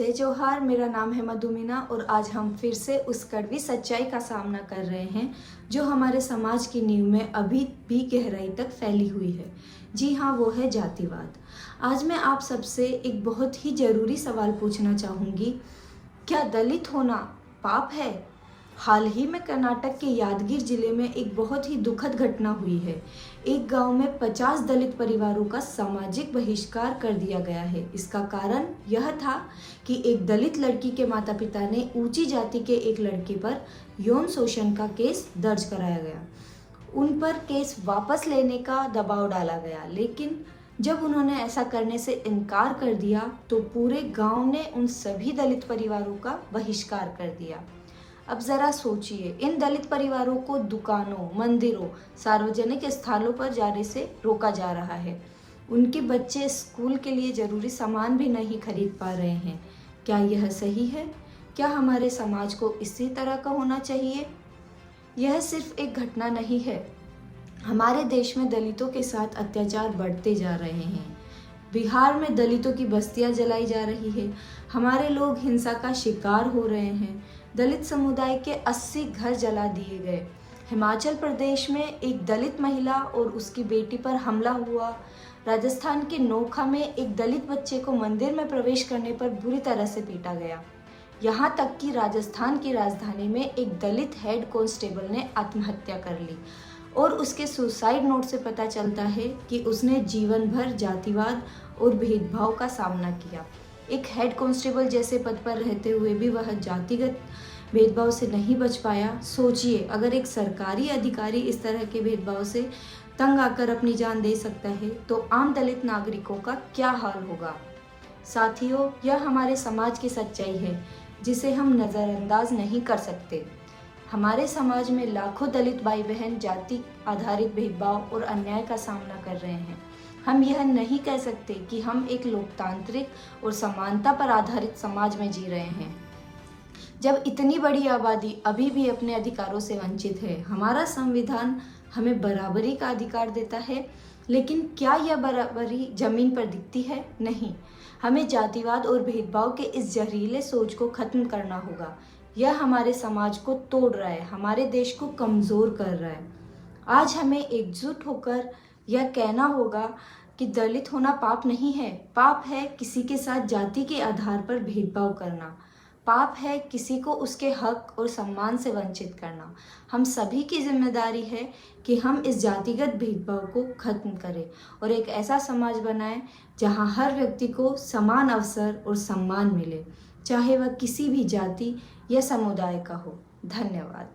जय जोहार। मेरा नाम है मधुमिना और आज हम फिर से उस कड़वी सच्चाई का सामना कर रहे हैं जो हमारे समाज की नींव में अभी भी गहराई तक फैली हुई है। जी हाँ, वो है जातिवाद। आज मैं आप सबसे एक बहुत ही ज़रूरी सवाल पूछना चाहूँगी, क्या दलित होना पाप है? हाल ही में कर्नाटक के यादगीर जिले में एक बहुत ही दुखद घटना हुई है। एक गांव में 50 दलित परिवारों का सामाजिक बहिष्कार कर दिया गया है। इसका कारण यह था कि एक दलित लड़की के माता पिता ने ऊंची जाति के एक लड़के पर यौन शोषण का केस दर्ज कराया गया। उन पर केस वापस लेने का दबाव डाला गया, लेकिन जब उन्होंने ऐसा करने से इनकार कर दिया तो पूरे गांव ने उन सभी दलित परिवारों का बहिष्कार कर दिया। अब ज़रा सोचिए, इन दलित परिवारों को दुकानों, मंदिरों, सार्वजनिक स्थानों पर जाने से रोका जा रहा है। उनके बच्चे स्कूल के लिए ज़रूरी सामान भी नहीं खरीद पा रहे हैं। क्या यह सही है? क्या हमारे समाज को इसी तरह का होना चाहिए? यह सिर्फ एक घटना नहीं है। हमारे देश में दलितों के साथ अत्याचार बढ़ते जा रहे हैं। बिहार में दलितों की बस्तियां जलाई जा रही है। हमारे लोग हिंसा का शिकार हो रहे हैं। दलित समुदाय के 80 घर जला दिए गए। हिमाचल प्रदेश में एक दलित महिला और उसकी बेटी पर हमला हुआ। राजस्थान के नोखा में एक दलित बच्चे को मंदिर में प्रवेश करने पर बुरी तरह से पीटा गया। यहाँ तक कि राजस्थान की राजधानी में एक दलित हेड कांस्टेबल ने आत्महत्या कर ली और उसके सुसाइड नोट से पता चलता है कि उसने जीवन भर जातिवाद और भेदभाव का सामना किया। एक हेड कांस्टेबल जैसे पद पर रहते हुए भी वह जातिगत भेदभाव से नहीं बच पाया। सोचिए, अगर एक सरकारी अधिकारी इस तरह के भेदभाव से तंग आकर अपनी जान दे सकता है तो आम दलित नागरिकों का क्या हाल होगा। साथियों, यह हमारे समाज की सच्चाई है जिसे हम नज़रअंदाज नहीं कर सकते। हमारे समाज में लाखों दलित भाई बहन जाति आधारित भेदभाव और अन्याय का सामना कर रहे हैं। हम यह नहीं कह सकते कि हम एक लोकतांत्रिक और समानता पर आधारित समाज में जी रहे हैं, जब इतनी बड़ी आबादी अभी भी अपने अधिकारों से वंचित है। हमारा संविधान हमें बराबरी का अधिकार देता है, लेकिन क्या यह बराबरी जमीन पर दिखती है? नहीं। हमें जातिवाद और भेदभाव के इस जहरीले सोच को खत्म करना होगा। यह हमारे समाज को तोड़ रहा है, हमारे देश को कमज़ोर कर रहा है। आज हमें एकजुट होकर यह कहना होगा कि दलित होना पाप नहीं है। पाप है किसी के साथ जाति के आधार पर भेदभाव करना। पाप है किसी को उसके हक और सम्मान से वंचित करना। हम सभी की जिम्मेदारी है कि हम इस जातिगत भेदभाव को खत्म करें और एक ऐसा समाज बनाएं जहां हर व्यक्ति को समान अवसर और सम्मान मिले, चाहे वह किसी भी जाति या समुदाय का हो। धन्यवाद।